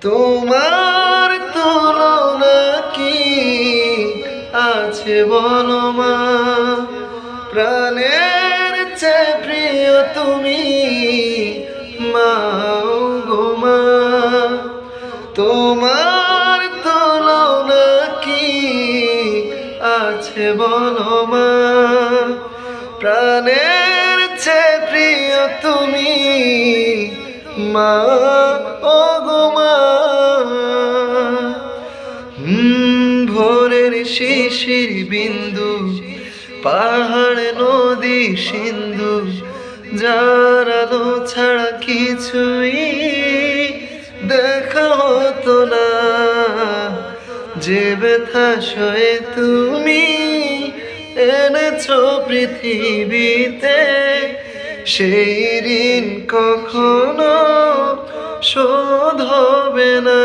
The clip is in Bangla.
তোমার তুলনা কি আছে বলো মা, প্রাণের চেয়ে প্রিয় তুমি মা গো মা। তোমার তুলনা কি আছে বলো মা, প্রাণের চেয়ে প্রিয় তুমি মা ও গো মা। ভোরের শিশির বিন্দু, পাহাড় নদী সিন্ধু, যার আলো ছাড়া কিছুই দেখা হতো না, যে ব্যথা সয়ে তুমি এনেছো পৃথিবীতে, সেই ঋণ কখনো শোধ হবে না।